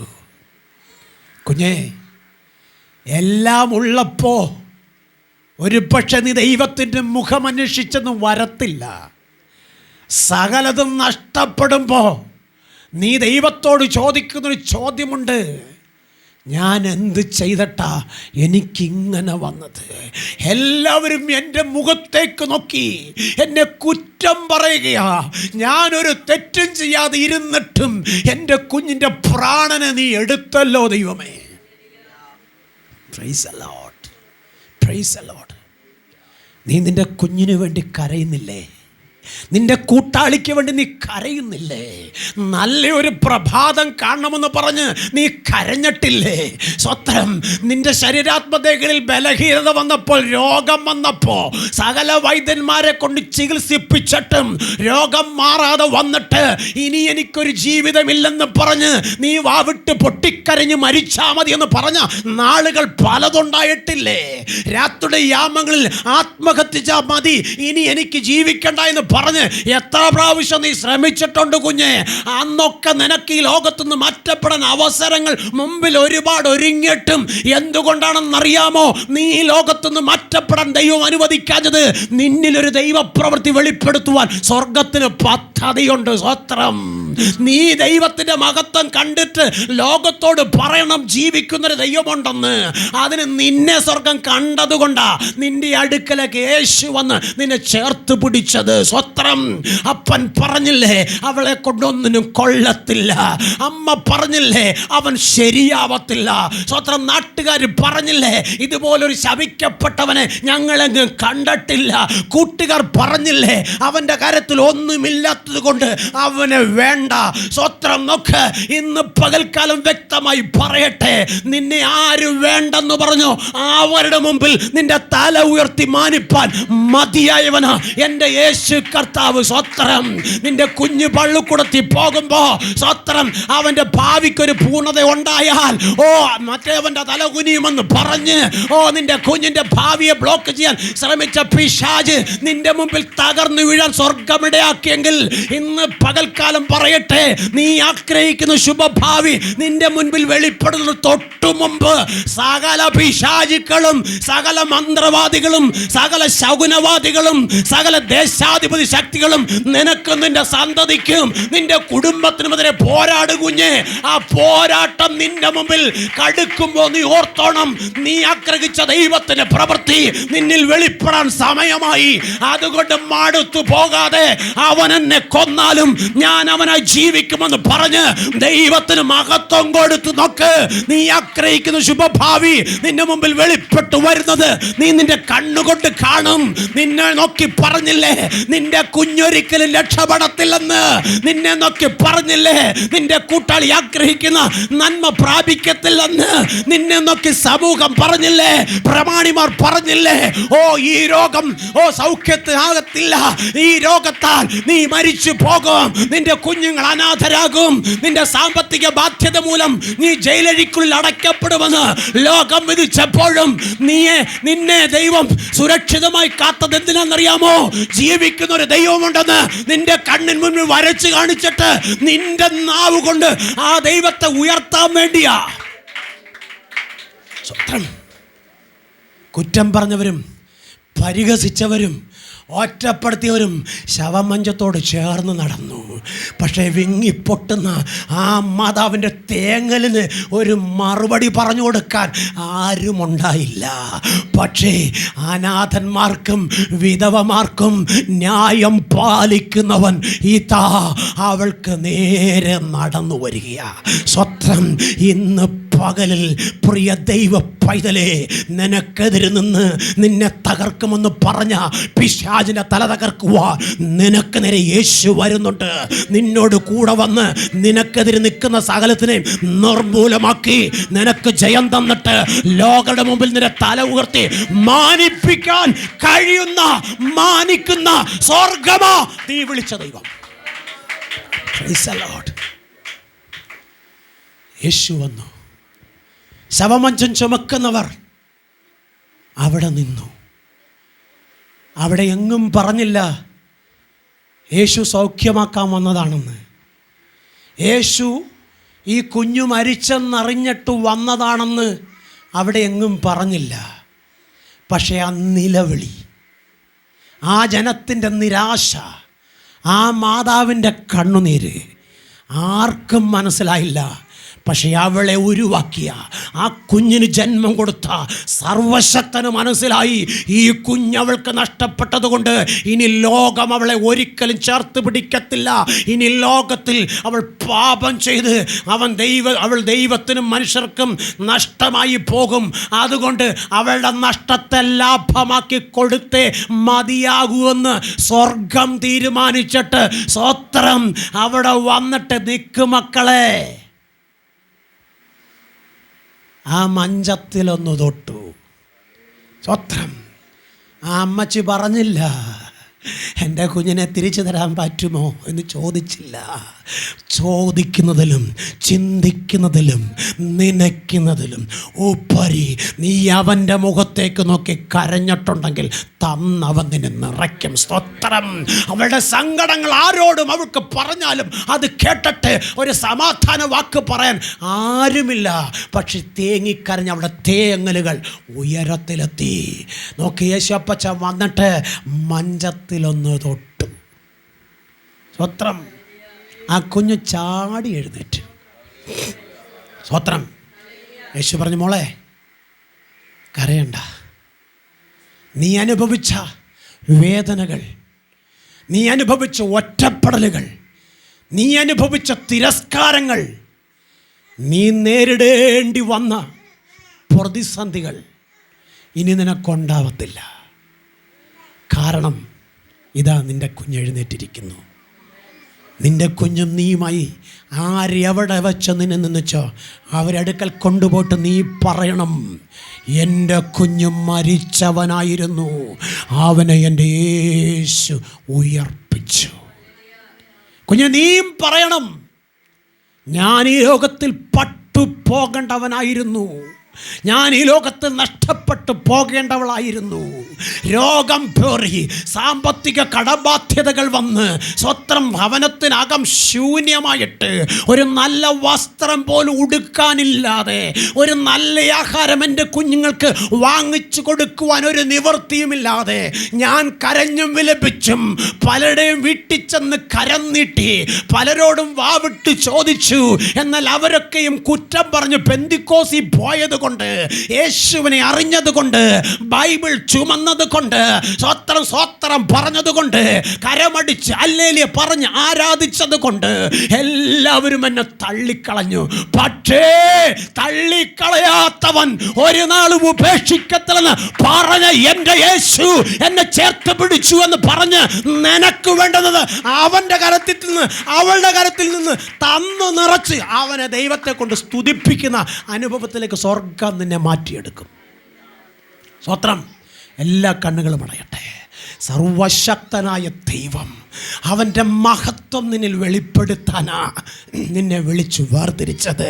കുഞ്ഞേ, എല്ലാം ഉള്ളപ്പോൾ ഒരു പക്ഷെ നീ ദൈവത്തിൻ്റെ മുഖം അന്വേഷിച്ചൊന്നും വരത്തില്ല. സകലതും നഷ്ടപ്പെടുമ്പോൾ നീ ദൈവത്തോട് ചോദിക്കുന്നൊരു ചോദ്യമുണ്ട്, ഞാൻ എന്ത് ചെയ്തിട്ടാ എനിക്കിങ്ങനെ വന്നത്? എല്ലാവരും എൻ്റെ മുഖത്തേക്ക് നോക്കി എന്നെ കുറ്റം പറയുകയാ. ഞാനൊരു തെറ്റും ചെയ്യാതെ ഇരുന്നിട്ടും എൻ്റെ കുഞ്ഞിൻ്റെ പ്രാണനെ നീ എടുത്തല്ലോ ദൈവമേ. Praise the Lord, praise the Lord. നീ നിൻ്റെ കുഞ്ഞിന് വേണ്ടി കരയുന്നില്ലേ? നിന്റെ കൂട്ടാളിക്ക് വേണ്ടി നീ കരയുന്നില്ലേ? നല്ലൊരു പ്രഭാതം കാണണമെന്ന് പറഞ്ഞ് നീ കരഞ്ഞിട്ടില്ലേ? സ്വത്രം. നിന്റെ ശരീരാത്മദേഹങ്ങളിൽ ബലഹീനത വന്നപ്പോൾ, രോഗം വന്നപ്പോൾ സകല വൈദ്യന്മാരെ കൊണ്ട് ചികിത്സിപ്പിച്ചിട്ടും രോഗം മാറാതെ വന്നിട്ട് ഇനി എനിക്കൊരു ജീവിതമില്ലെന്ന് പറഞ്ഞ് നീ വാവിട്ട് പൊട്ടിക്കരഞ്ഞ് മരിച്ചാൽ മതി എന്ന് പറഞ്ഞ നാളുകൾ പലതുണ്ടായിട്ടില്ലേ? രാത്രിയുടെ യാമങ്ങളിൽ ആത്മഹത്യ മതി, ഇനി എനിക്ക് ജീവിക്കണ്ട എന്ന് പറഞ്ഞ് എത്ര പ്രാവശ്യം നീ ശ്രമിച്ചിട്ടുണ്ട് കുഞ്ഞെ? അന്നൊക്കെ നിനക്ക് ഈ ലോകത്തുനിന്ന് മാറ്റപ്പെടാൻ അവസരങ്ങൾ മുമ്പിൽ ഒരുപാട് ഒരുങ്ങിയിട്ടും എന്തുകൊണ്ടാണെന്നറിയാമോ നീ ഈ ലോകത്തുനിന്ന് മാറ്റപ്പെടാൻ ദൈവം അനുവദിക്കാഞ്ഞത്? നിന്നിലൊരു ദൈവപ്രവൃത്തി വെളിപ്പെടുത്തുവാൻ സ്വർഗത്തിന് പദ്ധതിയുണ്ട്. സ്വത്രം. നീ ദൈവത്തിൻ്റെ മഹത്വം കണ്ടിട്ട് ലോകത്തോട് പറയണം ജീവിക്കുന്നൊരു ദൈവമുണ്ടെന്ന്. അതിന് നിന്നെ സ്വർഗം കണ്ടതുകൊണ്ടാ നിന്റെ അടുക്കലേക്ക് യേശു വന്ന് നിന്നെ ചേർത്ത് പിടിച്ചത്. സ്വത്രം. അപ്പൻ പറഞ്ഞില്ലേ അവളെ കൊണ്ടൊന്നിനും കൊള്ളത്തില്ല. അമ്മ പറഞ്ഞില്ലേ അവൻ ശരിയാവത്തില്ല. സ്വത്രം. നാട്ടുകാർ പറഞ്ഞില്ലേ ഇതുപോലൊരു ശപിക്കപ്പെട്ടവനെ ഞങ്ങളെങ്ങും കണ്ടിട്ടില്ല. കൂട്ടുകാർ പറഞ്ഞില്ലേ അവൻ്റെ കാര്യത്തിൽ ഒന്നുമില്ലാത്തത് കൊണ്ട് അവനെ വേണ്ട. സ്വത്രം. നോക്ക്, ഇന്ന് പകൽക്കാലം വ്യക്തമായി പറയട്ടെ, നിന്നെ ആരും വേണ്ടെന്ന് പറഞ്ഞു അവരുടെ മുമ്പിൽ നിന്റെ തല ഉയർത്തി മാനിപ്പാൻ മതിയായവനാ എൻ്റെ യേശു കർത്താവ്. സ്വത്രം. നിന്റെ കുഞ്ഞ് പള്ളിക്കൂടത്തിൽ പോകുമ്പോ സ്വത്രം അവൻ്റെ ഭാവിക്കൊരു പൂർണ്ണത ഉണ്ടായാൽ മറ്റേവൻ്റെ തല കുനിയുമെന്ന് പറഞ്ഞ് നിന്റെ കുഞ്ഞിൻ്റെ ഭാവിയെ ബ്ലോക്ക് ചെയ്യാൻ ശ്രമിച്ച പിശാച് നിന്റെ മുമ്പിൽ തകർന്നു വീഴാൻ സ്വർഗമിടയാക്കിയെങ്കിൽ ഇന്ന് പകൽക്കാലം പറയട്ടെ, നീ ആഗ്രഹിക്കുന്ന ശുഭഭാവി നിന്റെ മുൻപിൽ വെളിപ്പെടുന്ന തൊട്ടു മുമ്പ് സകല പിശാചുക്കളും സകല മന്ത്രവാദികളും സകല ശകുനവാദികളും സകല ദേശാധിപതി ശക്തികളും നിനക്കും നിന്റെ സന്തതിക്കും നിന്റെ കുടുംബത്തിനുമെതിരെ പോരാടുകുഞ്ഞേ. ആ പോരാട്ടം നിന്റെ മുമ്പിൽ കടുക്കുമ്പോൾ നീ ഓർത്തോണം, നീ ആഗ്രഹിച്ച ദൈവത്തിന്റെ പ്രവൃത്തി നിന്നിൽ വെളിപ്പെടാൻ സമയമായി. അതുകൊണ്ട് മടുത്തു പോകാതെ അവൻ എന്നെ കൊന്നാലും ഞാൻ അവനായി ജീവിക്കുമെന്ന് പറഞ്ഞ് ദൈവത്തിന് മഹത്വം കൊടുത്തു നോക്ക്. നീ ആഗ്രഹിക്കുന്ന ശുഭഭാവി നിന്റെ മുമ്പിൽ വെളിപ്പെട്ടു വരുന്നത് നീ നിന്റെ കണ്ണുകൊണ്ട് കാണും. നിന്നെ നോക്കി പറഞ്ഞില്ലേ നിന്റെ കുഞ്ഞൊരിക്കലും രക്ഷപ്പെടത്തില്ലെന്ന്? നിന്നെ നോക്കി പറഞ്ഞില്ലേ നിന്റെ കൂട്ടാളി ആഗ്രഹിക്കുന്ന നന്മ പ്രാപിക്കത്തില്ലെന്ന്? നിന്നെ നോക്കി സമൂഹം പറഞ്ഞില്ലേ, പ്രമാണിമാർ പറഞ്ഞില്ലേ ഈ രോഗം സൗഖ്യത്തിനാകത്തില്ല, ഈ രോഗത്താൽ നീ മരിച്ചു പോകും, നിന്റെ കുഞ്ഞുങ്ങൾ അനാഥരാകും, നിന്റെ സാമ്പത്തിക ബാധ്യത മൂലം നീ ജയിലഴിക്കുള്ളിൽ അടയ്ക്കപ്പെടുമെന്ന് ലോകം വിധിച്ചപ്പോഴും നിന്നെ ദൈവം സുരക്ഷിതമായി കാത്തത് എന്തിനാണെന്നറിയാമോ? ജീവിക്കുന്ന ഒരു ദൈവമുണ്ടെന്ന് നിന്റെ കണ്ണിന് മുന്നിൽ വരച്ചു കാണിച്ചിട്ട് നിന്റെ നാവ് കൊണ്ട് ആ ദൈവത്തെ ഉയർത്താൻ വേണ്ടിയാ. കുറ്റം പറഞ്ഞവരും പരിഹസിച്ചവരും ഒറ്റപ്പെടുത്തിയവരും ശവമഞ്ചത്തോട് ചേർന്ന് നടന്നു. പക്ഷേ വിങ്ങിപ്പൊട്ടുന്ന ആ മാതാവിൻ്റെ തേങ്ങലിന് ഒരു മറുപടി പറഞ്ഞു കൊടുക്കാൻ ആരുമുണ്ടായില്ല. പക്ഷേ അനാഥന്മാർക്കും വിധവമാർക്കും ന്യായം പാലിക്കുന്നവൻ ഇതാ അവൾക്ക് നേരെ നടന്നു വരിക. സ്വത്രം. ഇന്ന് പകലിൽ പ്രിയ ദൈവ പൈതലേ, നിനക്കെതിരെ നിന്ന് നിന്നെ തകർക്കുമെന്ന് പറഞ്ഞ പിശാചിന്റെ തല തകർക്കുവാൻ നിനക്ക് നേരെ യേശു വരുന്നുണ്ട്. നിന്നോട് കൂടെ വന്ന് നിനക്കെതിരെ നിൽക്കുന്ന സകലത്തിനെയും നിർമൂലമാക്കി നിനക്ക് ജയം തന്നിട്ട് ലോകരുടെ മുമ്പിൽ നിന്നെ തല ഉയർത്തി മാനിപ്പിക്കാൻ കഴിയുന്ന മാനിക്കുന്ന സ്വർഗമാ നീ വിളിച്ച ദൈവം. യേശു വന്നു. ശവമഞ്ചം ചുമക്കുന്നവർ അവിടെ നിന്നു. അവിടെ എങ്ങും പറഞ്ഞില്ല യേശു സൗഖ്യമാക്കാൻ വന്നതാണെന്ന്. യേശു ഈ കുഞ്ഞു മരിച്ചെന്നറിഞ്ഞിട്ട് വന്നതാണെന്ന് അവിടെ എങ്ങും പറഞ്ഞില്ല. പക്ഷേ ആ നിലവിളി, ആ ജനത്തിൻ്റെ നിരാശ, ആ മാതാവിൻ്റെ കണ്ണുനീര് ആർക്കും മനസ്സിലായില്ല. പക്ഷേ അവളെ ഉരുവാക്കിയ, ആ കുഞ്ഞിന് ജന്മം കൊടുത്ത സർവശക്തന് മനസ്സിലായി ഈ കുഞ്ഞവൾക്ക് നഷ്ടപ്പെട്ടത് കൊണ്ട് ഇനി ലോകം അവളെ ഒരിക്കലും ചേർത്ത് പിടിക്കത്തില്ല. ഇനി ലോകത്തിൽ അവൾ പാപം ചെയ്ത് അവൾ ദൈവത്തിനും മനുഷ്യർക്കും നഷ്ടമായി പോകും. അതുകൊണ്ട് അവളുടെ നഷ്ടത്തെ ലാഭമാക്കി കൊടുത്തേ മതിയാകുമെന്ന് സ്വർഗം തീരുമാനിച്ചിട്ട് സ്തോത്രം അവിടെ വന്നിട്ട് നിൽക്കും മക്കളെ. ആ മഞ്ചത്തിലൊന്ന് തൊട്ടു. സ്വത്രം. ആ അമ്മച്ചി പറഞ്ഞില്ല എൻ്റെ കുഞ്ഞിനെ തിരിച്ചു തരാൻ പറ്റുമോ എന്ന് ചോദിച്ചില്ല. ചോദിക്കുന്നതിലും ചിന്തിക്കുന്നതിലും നനയ്ക്കുന്നതിലും ഉപരി നീ അവൻ്റെ മുഖത്തേക്ക് നോക്കി കരഞ്ഞിട്ടുണ്ടെങ്കിൽ തന്നവൻ നിന്നെ നിറയ്ക്കും. സ്തോത്രം. അവളുടെ സങ്കടങ്ങൾ ആരോടും അവൾക്ക് പറഞ്ഞാലും അത് കേട്ടിട്ട് ഒരു സമാധാന വാക്ക് പറയാൻ ആരുമില്ല. പക്ഷെ തേങ്ങിക്കരഞ്ഞ അവളുടെ തേങ്ങലുകൾ ഉയരത്തിലെത്തി. നോക്കി യേശുപ്പച്ച വന്നിട്ട് മഞ്ചത്തിലൊന്ന് തൊട്ടു. സ്തോത്രം. ആ കുഞ്ഞ് ചാടി എഴുന്നേറ്റ്. സ്വത്രം. യേശു പറഞ്ഞു, മോളെ കരയണ്ട. നീ അനുഭവിച്ച വേദനകൾ, നീ അനുഭവിച്ച ഒറ്റപ്പെടലുകൾ, നീ അനുഭവിച്ച തിരസ്കാരങ്ങൾ, നീ നേരിടേണ്ടി വന്ന പ്രതിസന്ധികൾ ഇനി നിനക്കുണ്ടാവത്തില്ല. കാരണം ഇതാ നിൻ്റെ കുഞ്ഞെഴുന്നേറ്റിരിക്കുന്നു. നിൻ്റെ കുഞ്ഞും നീയുമായി ആരെവിടെ വെച്ച് നിന്നെ നിന്നിച്ചോ അവരടുക്കൽ കൊണ്ടുപോയിട്ട് നീ പറയണം, എൻ്റെ കുഞ്ഞ് മരിച്ചവനായിരുന്നു, അവനെ എൻ്റെ യേശു ഉയർപ്പിച്ചു. കുഞ്ഞ് നീയും പറയണം, ഞാൻ ഈ ലോകത്തിൽ പട്ടുപോകേണ്ടവനായിരുന്നു, ഞാൻ ഈ ലോകത്ത് നഷ്ടപ്പെട്ടു പോകേണ്ടവളായിരുന്നു. രോഗം പേറി, സാമ്പത്തിക കടബാധ്യതകൾ വന്ന്, സ്വത്രം ഭവനത്തിനകം ശൂന്യമായിട്ട്, ഒരു നല്ല വസ്ത്രം പോലും ഉടുക്കാനില്ലാതെ, ഒരു നല്ല ആഹാരം എൻ്റെ കുഞ്ഞുങ്ങൾക്ക് വാങ്ങിച്ചു കൊടുക്കുവാൻ ഒരു നിവൃത്തിയുമില്ലാതെ, ഞാൻ കരഞ്ഞും വിലപിച്ചും പലരുടെയും വീട്ടിൽ ചെന്ന് കരം നീട്ടി പലരോടും വാവിട്ട് ചോദിച്ചു. എന്നാൽ അവരൊക്കെയും കുറ്റം പറഞ്ഞ് പെന്തിക്കോസി പോയത് കൊണ്ട്, യേശുവിനെ അറിഞ്ഞത് കൊണ്ട്, ബൈബിൾ ചുമന്നത് കൊണ്ട്, സ്വത്രം സ്വത്രം പറഞ്ഞത് കൊണ്ട്, കരമടിച്ച് ഹല്ലേലൂയ പറഞ്ഞ് ആരാധിച്ചത് കൊണ്ട് എല്ലാവരും എന്നെ തള്ളിക്കളഞ്ഞു. പക്ഷേ തള്ളിക്കളയാത്തവൻ ഒരു നാളും ഉപേക്ഷിക്കത്തില്ലെന്ന് പറഞ്ഞ എൻ്റെ യേശു എന്നെ ചേർത്ത് പിടിച്ചു എന്ന് പറഞ്ഞ്, നിനക്ക് വേണ്ടുന്നത് അവൻ്റെ കരത്തിൽ നിന്ന് അവളുടെ കരത്തിൽ നിന്ന് തന്നു നിറച്ച് അവനെ ദൈവത്തെ കൊണ്ട് സ്തുതിപ്പിക്കുന്ന അനുഭവത്തിലേക്ക് സ്വർഗം നിന്നെ മാറ്റിയെടുക്കും. സ്വത്രം. എല്ലാ കണ്ണുകളും അടയട്ടെ. സർവശക്തനായ ദൈവം അവൻ്റെ മഹത്വം നിന്നിൽ വെളിപ്പെടുത്താനാ നിന്നെ വിളിച്ചു വേർതിരിച്ചത്.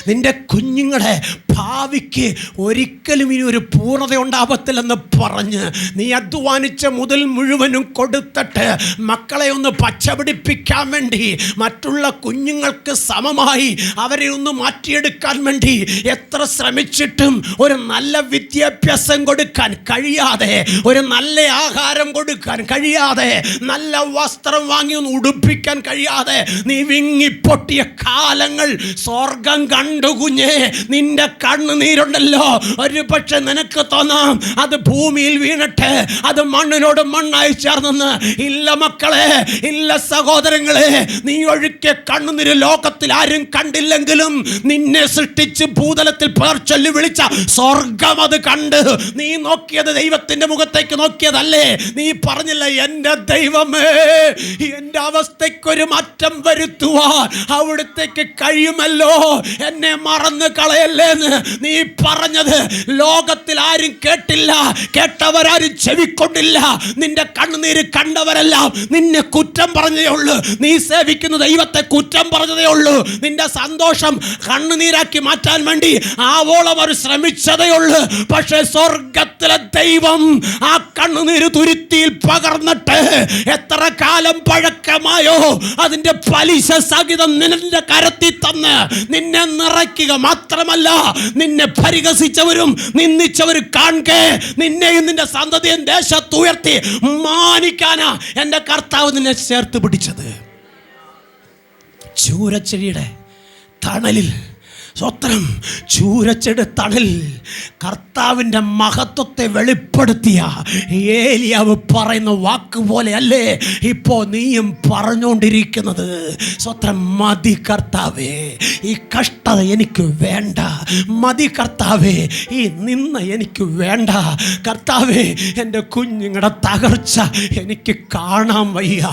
നിൻ്റെ കുഞ്ഞുങ്ങളെ ഭാവിക്ക് ഒരിക്കലും ഇനി ഒരു പൂർണ്ണത ഉണ്ടാവത്തില്ലെന്ന് പറഞ്ഞ് നീ അധ്വാനിച്ച മുതൽ മുഴുവനും കൊടുത്തിട്ട് മക്കളെ ഒന്ന് പച്ചപിടിപ്പിക്കാൻ വേണ്ടി, മറ്റുള്ള കുഞ്ഞുങ്ങൾക്ക് സമമായി അവരെ ഒന്ന് മാറ്റിയെടുക്കാൻ വേണ്ടി എത്ര ശ്രമിച്ചിട്ടും ഒരു നല്ല വിദ്യാഭ്യാസം കൊടുക്കാൻ കഴിയാതെ, ഒരു നല്ല ആഹാരം കൊടുക്കാൻ കഴിയാതെ, നല്ല വസ്ത്രം വാങ്ങി ഒന്ന് ഉടുപ്പിക്കാൻ കഴിയാതെ നീ വിങ്ങിപ്പൊട്ടിയ കാലങ്ങൾ സ്വർഗം കണ്ടു. കുഞ്ഞേ, നിന്റെ കണ്ണുനീരുണ്ടല്ലോ, ഒരു പക്ഷെ നിനക്ക് തോന്നാം അത് ഭൂമിയിൽ വീണട്ടെ, അത് മണ്ണിനോട് മണ്ണായി ചേർന്നെന്ന്. ഇല്ല മക്കളെ, ഇല്ല സഹോദരങ്ങളെ, നീ ഒഴുക്കിയ കണ്ണുനീര് ലോകത്തിൽ ആരും കണ്ടില്ലെങ്കിലും നിന്നെ സൃഷ്ടിച്ച് ഭൂതലത്തിൽ പേർ ചൊല്ലി വിളിച്ച സ്വർഗം അത് കണ്ട്. നീ നോക്കിയത് ദൈവത്തിന്റെ മുഖത്തേക്ക് നോക്കിയതല്ലേ? നീ പറഞ്ഞില്ല, എൻ്റെ ദൈവമേ, എൻ്റെ അവസ്ഥയ്ക്കൊരു മാറ്റം വരുത്തുവാൻ അവിടുത്തേക്ക് കഴിയുമല്ലോ, എന്നെ മറന്നു കളയല്ലേന്ന് നീ പറഞ്ഞത് ലോകത്തിൽ ആരും കേട്ടില്ല, കേട്ടവരാരും ചെവിക്കൊണ്ടില്ല. നിന്റെ കണ്ണുനീര് കണ്ടവരെല്ലാം നിന്നെ കുറ്റം പറഞ്ഞതേ ഉള്ളൂ, നീ സേവിക്കുന്ന ദൈവത്തെ കുറ്റം പറഞ്ഞതേ ഉള്ളൂ. നിന്റെ സന്തോഷം കണ്ണുനീരാക്കി മാറ്റാൻ വേണ്ടി ആവോളം അവർ ശ്രമിച്ചതേ ഉള്ളൂ. പക്ഷേ സ്വർഗത്തിലെ ദൈവം ആ കണ്ണുനീര് തുരുത്തിയിൽ പകർന്നിട്ട് എത്ര കാലം പഴക്കമായോ അതിന്റെ പലിശ സഹിതം നിന്റെ കരത്തിൽ തന്ന് നിന്നെ നിറയ്ക്കുക മാത്രമല്ല, നിന്നെ പരിഹസിച്ചവരും നിന്ദിച്ചവരും കാണെ നിന്നെയും നിന്റെ സന്തതിയും ദേശത്ത് ഉയർത്തി മാനിക്കാനാ എൻ്റെ കർത്താവ് നിന്നെ ചേർത്ത് പിടിച്ചത്. ചൂരച്ചെടിയുടെ തണലിൽ, സ്വത്രം, ചൂരച്ചെടി തണൽ കർത്താവിൻ്റെ മഹത്വത്തെ വെളിപ്പെടുത്തിയ ഏലിയാവ് പറയുന്ന വാക്ക് പോലെ അല്ലേ ഇപ്പോൾ നീയും പറഞ്ഞുകൊണ്ടിരിക്കുന്നത്? സ്വത്രം, മതി കർത്താവേ, ഈ കഷ്ടത എനിക്ക് വേണ്ട, മതി കർത്താവേ, ഈ നിന്ന എനിക്ക് വേണ്ട കർത്താവേ, എൻ്റെ കുഞ്ഞുങ്ങളുടെ തകർച്ച എനിക്ക് കാണാൻ വയ്യ.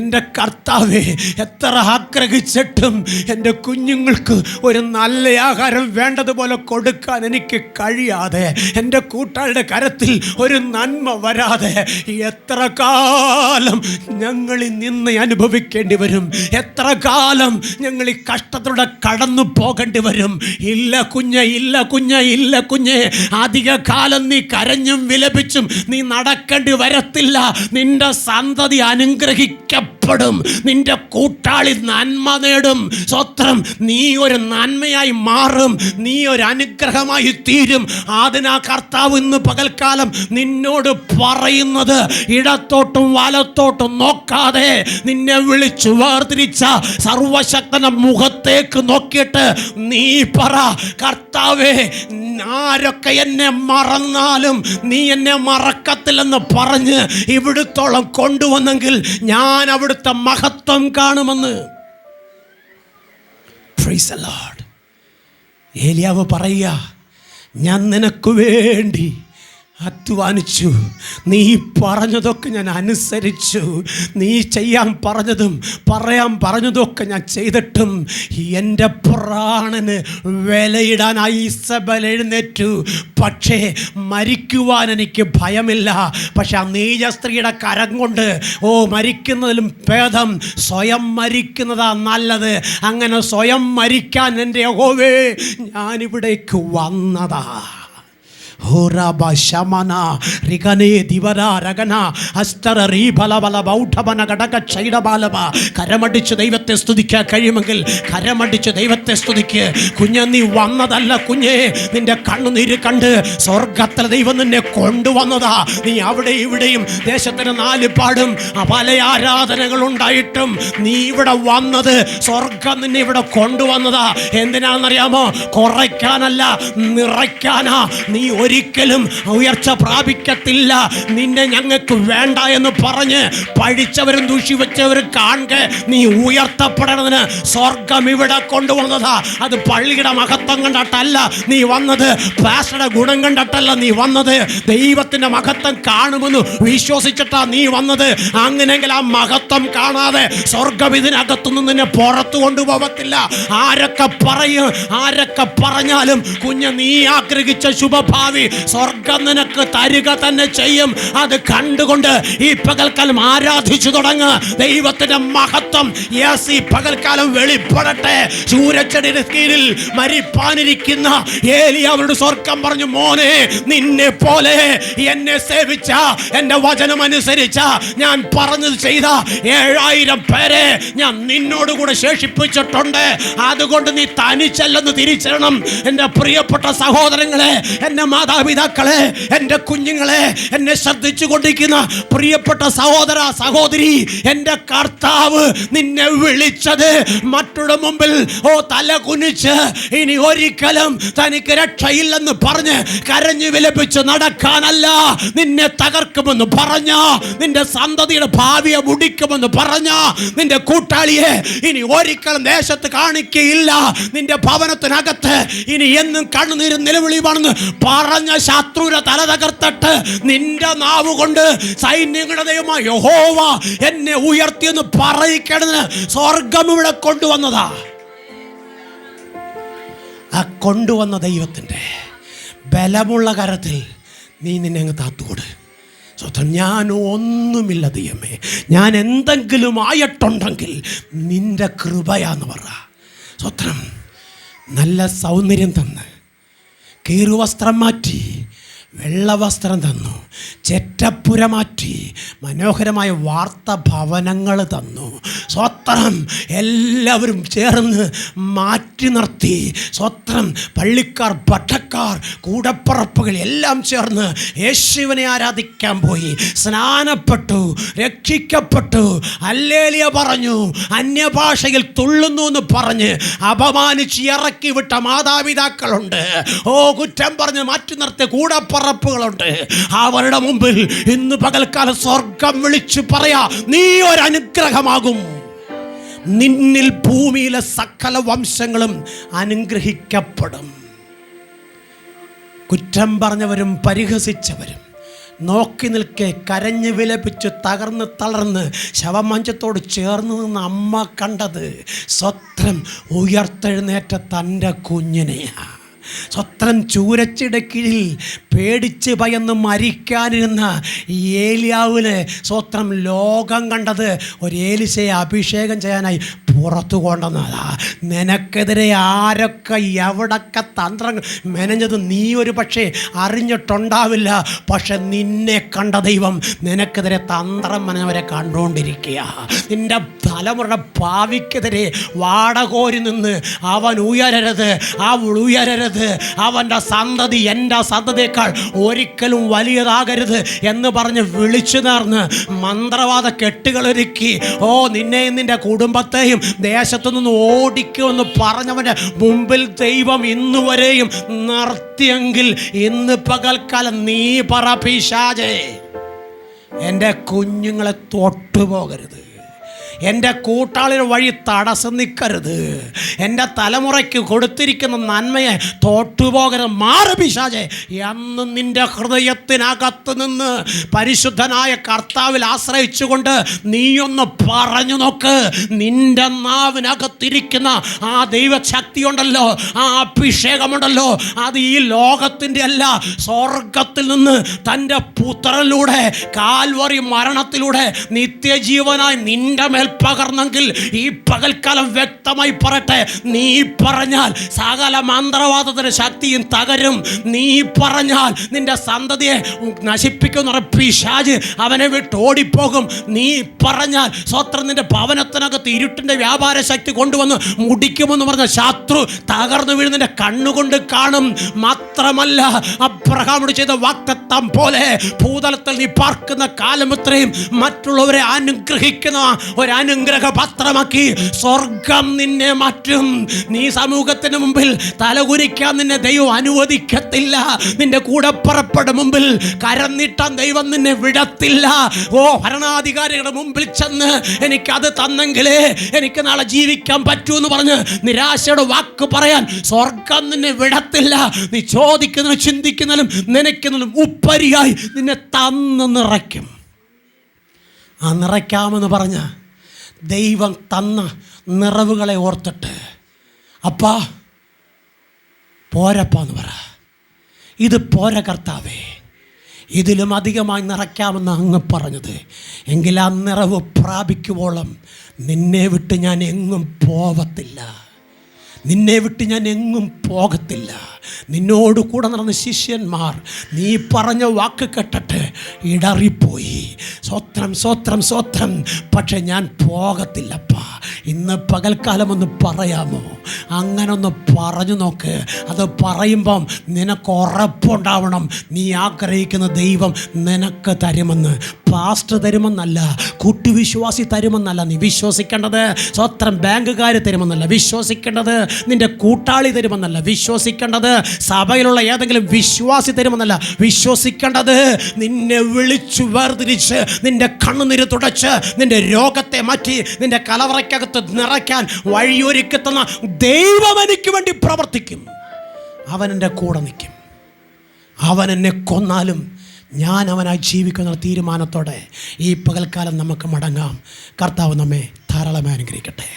എൻ്റെ കർത്താവേ, എത്ര ആഗ്രഹിച്ചിട്ടും എൻ്റെ കുഞ്ഞുങ്ങൾക്ക് ഒരു നല്ല ആഹാരം വേണ്ടതുപോലെ കൊടുക്കാൻ എനിക്ക് കഴിയാതെ, എൻ്റെ കൂട്ടാളുടെ കരത്തിൽ ഒരു നന്മ വരാതെ എത്ര കാലം ഞങ്ങൾ നിന്ന് അനുഭവിക്കേണ്ടി വരും? എത്ര കാലം ഞങ്ങൾ ഈ കഷ്ടത്തിലൂടെ കടന്നു പോകേണ്ടി വരും? ഇല്ല കുഞ്ഞ്, ഇല്ല കുഞ്ഞ്, ഇല്ല കുഞ്ഞ്, അധിക കാലം നീ കരഞ്ഞും വിലപിച്ചും നീ നടക്കേണ്ടി വരത്തില്ല. നിന്റെ സന്തതി അനുഗ്രഹിക്കപ്പെട്ട രക്ഷപ്പെടും. നിന്റെ കൂട്ടാളി നന്മ നേടും. സ്വത്രം, നീ ഒരു നന്മയായി മാറും. നീ ഒരു അനുഗ്രഹമായി തീരും. അതിനാ കർത്താവ് ഇന്ന് പകൽക്കാലം നിന്നോട് പറയുന്നത്, ഇടത്തോട്ടും വലത്തോട്ടും നോക്കാതെ നിന്നെ വിളിച്ചു വേർതിരിച്ച സർവശക്തന്റെ മുഖത്തേക്ക് നോക്കിയിട്ട് നീ പറ, കർത്താവേ, ആരൊക്കെ എന്നെ മറന്നാലും നീ എന്നെ മറക്കത്തില്ലെന്ന് പറഞ്ഞ് ഇവിടുത്തോളം കൊണ്ടുവന്നെങ്കിൽ ഞാൻ അവിടുത്തെ മഹത്വം കാണുമെന്ന്. Praise the Lord. ഏലിയാവ് പറയുക, ഞാൻ നിനക്ക് വേണ്ടി അധ്വാനിച്ചു, നീ പറഞ്ഞതൊക്കെ ഞാൻ അനുസരിച്ചു, നീ ചെയ്യാൻ പറഞ്ഞതും പറയാൻ പറഞ്ഞതൊക്കെ ഞാൻ ചെയ്തിട്ടും എൻ്റെ പ്രാണന് വിലയിടാനായി ഈസബേൽ എഴുന്നേറ്റു. പക്ഷേ മരിക്കുവാൻ എനിക്ക് ഭയമില്ല. പക്ഷെ ആ നീച സ്ത്രീയുടെ കരം കൊണ്ട് മരിക്കുന്നതിലും ഭേദം സ്വയം മരിക്കുന്നതാ നല്ലത്. അങ്ങനെ സ്വയം മരിക്കാൻ എൻ്റെ യഹോവേ ഞാനിവിടേക്ക് വന്നതാ. കരമടിച്ച് ദൈവത്തെ സ്തുതിക്കാൻ കഴിയുമെങ്കിൽ കരമടിച്ച് ദൈവത്തെ സ്തുതിക്ക്. കുഞ്ഞ്, നീ വന്നതല്ല കുഞ്ഞേ, നിന്റെ കണ്ണുനീര് കണ്ട് സ്വർഗത്തിലെ ദൈവം നിന്നെ കൊണ്ടുവന്നതാ. നീ അവിടെ ഇവിടെയും ദേശത്തിന് നാലുപാടും പല ആരാധനകൾ ഉണ്ടായിട്ടും നീ ഇവിടെ വന്നത്, സ്വർഗം നിന്നെ ഇവിടെ കൊണ്ടുവന്നതാ. എന്തിനാണെന്നറിയാമോ? കുറയ്ക്കാനല്ല, നിറയ്ക്കാനാ. നീ ഒരിക്കലും ഉയർച്ച പ്രാപിക്കത്തില്ല. നിന്നെ ഞങ്ങൾക്ക് വേണ്ട എന്ന് പറഞ്ഞ് പഴിച്ചവരും ദൂഷിവെച്ചവരും കാണുക. നീ ഉയർത്തപ്പെടണതിന് സ്വർഗം ഇവിടെ കൊണ്ടുവന്നതാ. അത് പള്ളിയുടെ മഹത്വം കണ്ടിട്ടല്ല നീ വന്നത്, പാസ്റ്ററുടെ ഗുണം കണ്ടിട്ടല്ല നീ വന്നത്, ദൈവത്തിന്റെ മഹത്വം കാണുമെന്ന് വിശ്വസിച്ചിട്ടാ നീ വന്നത്. അങ്ങനെയെങ്കിൽ ആ മഹത്വം കാണാതെ സ്വർഗം ഇതിനകത്തുനിന്ന് നിന്നെ പുറത്തു കൊണ്ടുപോകത്തില്ല. ആരൊക്കെ പറയും, ആരൊക്കെ പറഞ്ഞാലും കുഞ്ഞ്, നീ ആഗ്രഹിച്ച ശുഭഭാവി സ്വർഗം നിനക്ക് തരിക തന്നെ ചെയ്യും. അത് കണ്ടുകൊണ്ട് ഈ പകൽക്കാലം ആരാധിച്ചു തുടങ്ങുക. ദൈവത്തിന്റെ മഹത്വം ഈ പകൽക്കാലം വെളിപ്പെടട്ടെ. സൂര്യച്ചെടിയുടെ കീഴിൽ മരിപ്പാനിരിക്കുന്ന ഏലിയാവോട് സ്വർഗം പറഞ്ഞു, മോനെ, നിന്നെ പോലെ എന്നെ സേവിച്ച, എന്റെ വചനം അനുസരിച്ച, ഞാൻ പറഞ്ഞത് ചെയ്ത 7000 പേരെ ഞാൻ നിന്നോടുകൂടെ ശേഷിപ്പിച്ചിട്ടുണ്ട്. അതുകൊണ്ട് നീ തനിച്ചല്ലെന്ന് തിരിച്ചറിയണം. എൻ്റെ പ്രിയപ്പെട്ട സഹോദരങ്ങളെ, എൻ്റെ മാതാപിതാക്കളെ, എൻ്റെ കുഞ്ഞുങ്ങളെ, എന്നെ ശ്രദ്ധിച്ചു കൊണ്ടിരിക്കുന്ന പ്രിയപ്പെട്ട സഹോദര സഹോദരി, എൻ്റെ കർത്താവ് നിന്നെ വിളിച്ചത് മറ്റുള്ള മുമ്പിൽ തല കുനിച്ച് ഇനി ഒരിക്കലും തനിക്ക് രക്ഷയില്ലെന്ന് പറഞ്ഞ് കരഞ്ഞു വിലപിച്ച് നടക്കാനല്ല. നിന്നെ തകർക്കുമെന്ന് പറഞ്ഞ, നിന്റെ സന്തതിയുടെ ഭാവിയെ മുടിക്കുമെന്ന് പറഞ്ഞ നിന്റെ കൂട്ടാളിയെ ഇനി ഒരിക്കലും ദേശത്ത് കാണിക്കയില്ല. നിന്റെ ഭവനത്തിനകത്ത് ഇനി എന്നും കണ്ണുനീരും നിലവിളിയുമാണെന്ന് പറഞ്ഞ ശത്രുവിനെ തല തകർത്തിട്ട് നിന്റെ നാവ് കൊണ്ട് സൈന്യങ്ങളുടെ ദൈവമായ യഹോവ എന്നെ ഉയർത്തിയെന്ന് പറയിക്കണതിന് സ്വർഗം ഇവിടെ കൊണ്ടുവന്നതാ. ആ കൊണ്ടുവന്ന ദൈവത്തിൻ്റെ ബലമുള്ള കരത്തിൽ നീ നിന്നെ അങ്ങ് താത്തുകൊട്. സ്വത്രം, ഞാൻ ഒന്നുമില്ല ദൈവമേ, ഞാൻ എന്തെങ്കിലും ആയിട്ടുണ്ടെങ്കിൽ നിന്റെ കൃപയാന്ന് പറ. സ്വത്രം, നല്ല സൗന്ദര്യം തന്ന് കീറുവസ്ത്രം മാറ്റി വെള്ളവസ്ത്രം തന്നു, ചെറ്റപ്പുര മാറ്റി മനോഹരമായ വാർത്ത ഭവനങ്ങൾ തന്നു. സ്വത്രം, എല്ലാവരും ചേർന്ന് മാറ്റി നിർത്തി. സ്വത്രം, പള്ളിക്കാർ, ഭട്ടക്കാർ, കൂടപ്പറപ്പുകൾ എല്ലാം ചേർന്ന് യേശുവിനെ ആരാധിക്കാൻ പോയി. സ്നാനപ്പെട്ടു, രക്ഷിക്കപ്പെട്ടു, ഹല്ലേലൂയ പറഞ്ഞു, അന്യഭാഷയിൽ തുള്ളുന്നു എന്ന് പറഞ്ഞ് അപമാനിച്ച് ഇറക്കി വിട്ട മാതാപിതാക്കളുണ്ട്. കുറ്റം പറഞ്ഞ് മാറ്റി നിർത്തിയ കൂടപ്പറപ്പുകളുണ്ട്. അവരുടെ മുമ്പിൽ ഇന്ന് പകൽക്കാലം സ്വർഗം വിളിച്ചു പറയാ, നീ ഒരു അനുഗ്രഹമാകും. നിന്നിൽ ഭൂമിയിലെ സകല വംശങ്ങളും അനുഗ്രഹിക്കപ്പെടും. കുറ്റം പറഞ്ഞവരും പരിഹസിച്ചവരും നോക്കി നിൽക്കെ കരഞ്ഞ് വിലപിച്ച് തകർന്ന് തളർന്ന് ശവമഞ്ചത്തോട് ചേർന്ന് നിന്ന് അമ്മ കണ്ടത് സ്വത്രം ഉയർത്തെഴുന്നേറ്റ തൻ്റെ കുഞ്ഞിനെയാണ്. സ്വത്രം, ചൂരച്ചിട കീഴിൽ പേടിച്ച് ഭയന്ന് മരിക്കാനിരുന്ന ഏലിയാവിന് സ്വത്രം ലോകം കണ്ടത് ഒരു ഏലിശയെ അഭിഷേകം ചെയ്യാനായി പുറത്തു കൊണ്ടുവന്നതാ. നിനക്കെതിരെ ആരൊക്കെ എവിടൊക്കെ തന്ത്രങ്ങൾ മെനഞ്ഞത് നീ ഒരു പക്ഷേ അറിഞ്ഞിട്ടുണ്ടാവില്ല. പക്ഷെ നിന്നെ കണ്ട ദൈവം നിനക്കെതിരെ തന്ത്രം മെനഞ്ഞവരെ കണ്ടുകൊണ്ടിരിക്കുക. നിൻ്റെ തലമുറയുടെ ഭാവിക്കെതിരെ വാടകോരി നിന്ന് അവൻ ഉയരരുത്, അവൾ ഉയരരുത്, അവൻ്റെ സന്തതി എൻ്റെ സന്തതിയേക്കാൾ ഒരിക്കലും വലിയതാകരുത് എന്ന് പറഞ്ഞ് വിളിച്ചു നേർന്ന് മന്ത്രവാദ കെട്ടുകളൊരുക്കി നിന്നെയും നിൻ്റെ കുടുംബത്തെയും ദേശത്തു നിന്ന് ഓടിക്കുമെന്ന് പറഞ്ഞവൻ്റെ മുമ്പിൽ ദൈവം ഇന്നുവരെയും നിർത്തിയെങ്കിൽ ഇന്ന് പകൽക്കാലം നീ പറ, പിശാചേ, എൻ്റെ കുഞ്ഞുങ്ങളെ തൊട്ടുപോകരുത്, എൻ്റെ കൂട്ടാളിയുടെ വഴി തടസ്സം നിൽക്കരുത്, എൻ്റെ തലമുറയ്ക്ക് കൊടുത്തിരിക്കുന്ന നന്മയെ തോട്ടുപോകരുത്, മാറ് പിശാചേ എന്ന് നിൻ്റെ ഹൃദയത്തിനകത്ത് നിന്ന് പരിശുദ്ധനായ കർത്താവിൽ ആശ്രയിച്ചുകൊണ്ട് നീയൊന്ന് പറഞ്ഞു നോക്ക്. നിൻ്റെ നാവിനകത്തിരിക്കുന്ന ആ ദൈവശക്തിയുണ്ടല്ലോ, ആ അഭിഷേകമുണ്ടല്ലോ, അത് ഈ ലോകത്തിൻ്റെ അല്ല, സ്വർഗത്തിൽ നിന്ന് തൻ്റെ പുത്രനിലൂടെ കാൽവറി മരണത്തിലൂടെ നിത്യജീവനായി നിൻ്റെ മേൽ പകർന്നെങ്കിൽ ഈ പകൽക്കാലം വ്യക്തമായി പറയട്ടെ, നീ പറഞ്ഞാൽ സകല മന്ത്രവാദത്തിന്റെ ശക്തിയും തകരും. നീ പറഞ്ഞാൽ നിന്റെ സന്തതിയെ നശിപ്പിക്കുന്ന പിശാച് അവനെ വിട്ട് ഓടിപ്പോകും. നീ പറഞ്ഞാൽ സ്വത്രം നിന്റെ ഭവനത്തിനകത്ത് ഇരുട്ടിന്റെ വ്യാപാര ശക്തി കൊണ്ടുവന്ന് മുടിക്കുമെന്ന് പറഞ്ഞ ശത്രു തകർന്നു വീഴുന്നതിന്റെ കണ്ണുകൊണ്ട് കാണും. മാത്രമല്ല, അബ്രഹാമോട് ചെയ്ത വാഗ്ദത്തം പോലെ ഭൂതലത്തിൽ നീ പാർക്കുന്ന കാലം ഇത്രയും മറ്റുള്ളവരെ അനുഗ്രഹിക്കുന്ന അനുഗ്രഹ പത്രമാക്കി സ്വർഗം നിന്നെ മാറ്റും. നീ സമൂഹത്തിന് മുമ്പിൽ തലകുനിക്കാൻ നിന്നെ ദൈവം അനുവദിക്കത്തില്ല. നിന്റെ കൂടെ പുറപ്പെടും മുമ്പിൽ കരം നീട്ടാൻ ദൈവം നിന്നെ വിടത്തില്ല. ഭരണാധികാരികളുടെ മുമ്പിൽ ചെന്ന് എനിക്കത് തന്നെങ്കിലേ എനിക്ക് നാളെ ജീവിക്കാൻ പറ്റൂ എന്ന് പറഞ്ഞ് നിരാശയുടെ വാക്ക് പറയാൻ സ്വർഗം നിന്നെ വിടത്തില്ല. നീ ചോദിക്കുന്നതിനും ചിന്തിക്കുന്നതിനും നനയ്ക്കുന്നതിനും ഉപരിയായി നിന്നെ തന്ന് നിറയ്ക്കും. ആ നിറയ്ക്കാമെന്ന് പറഞ്ഞ ദൈവം തന്ന നിറവുകളെ ഓർത്തിട്ട് അപ്പാ പോരപ്പാന്ന് പറ. ഇത് പോര കർത്താവേ, ഇതിലും അധികമായി നിറയ്ക്കാമെന്ന് അങ്ങ് പറഞ്ഞത്. എങ്കിൽ ആ നിറവ് പ്രാപിക്കുവോളം നിന്നെ വിട്ട് ഞാൻ എങ്ങും പോവത്തില്ല, നിന്നെ വിട്ട് ഞാൻ എങ്ങും പോകത്തില്ല. നിന്നോട് കൂടെ നടന്ന ശിഷ്യന്മാർ നീ പറഞ്ഞ വാക്ക് കേട്ടിട്ട് ഇടറിപ്പോയി. സ്വത്രം സ്വത്രം സ്വത്രം, പക്ഷെ ഞാൻ പോകത്തില്ലപ്പാ. ഇന്ന് പകൽക്കാലം ഒന്ന് പറയാമോ? അങ്ങനെ ഒന്ന് പറഞ്ഞു നോക്ക്. അത് പറയുമ്പം നിനക്ക് ഉറപ്പുണ്ടാവണം, നീ ആഗ്രഹിക്കുന്ന ദൈവം നിനക്ക് തരുമെന്ന്. പാസ്റ്റർ തരുമെന്നല്ല, കൂട്ടുവിശ്വാസി തരുമെന്നല്ല നീ വിശ്വസിക്കേണ്ടത്. സ്വത്രം ബാങ്കുകാർ തരുമെന്നല്ല വിശ്വസിക്കേണ്ടത്, നിന്റെ കൂട്ടാളി തരുമെന്നല്ല വിശ്വസിക്കേണ്ടത്, സഭയിലുള്ള ഏതെങ്കിലും വിശ്വാസി തരുമെന്നല്ല വിശ്വസിക്കേണ്ടത്. നിന്നെ വിളിച്ചു വേർതിരിച്ച് നിന്റെ കണ്ണുനീര് തുടച്ച് നിന്റെ രോഗത്തെ മാറ്റി നിന്റെ കലവറയ്ക്കകത്ത് നിറയ്ക്കാൻ വഴിയൊരുക്കുന്ന ദൈവം എനിക്ക് വേണ്ടി പ്രവർത്തിക്കും. അവൻ എൻ്റെ കൂടെ നിൽക്കും. അവൻ എന്നെ കൊന്നാലും ഞാൻ അവനായി ജീവിക്കുന്ന തീരുമാനത്തോടെ ഈ പകൽക്കാലം നമുക്ക് മടങ്ങാം. കർത്താവ് നമ്മെ ധാരാളമായി അനുഗ്രഹിക്കട്ടെ.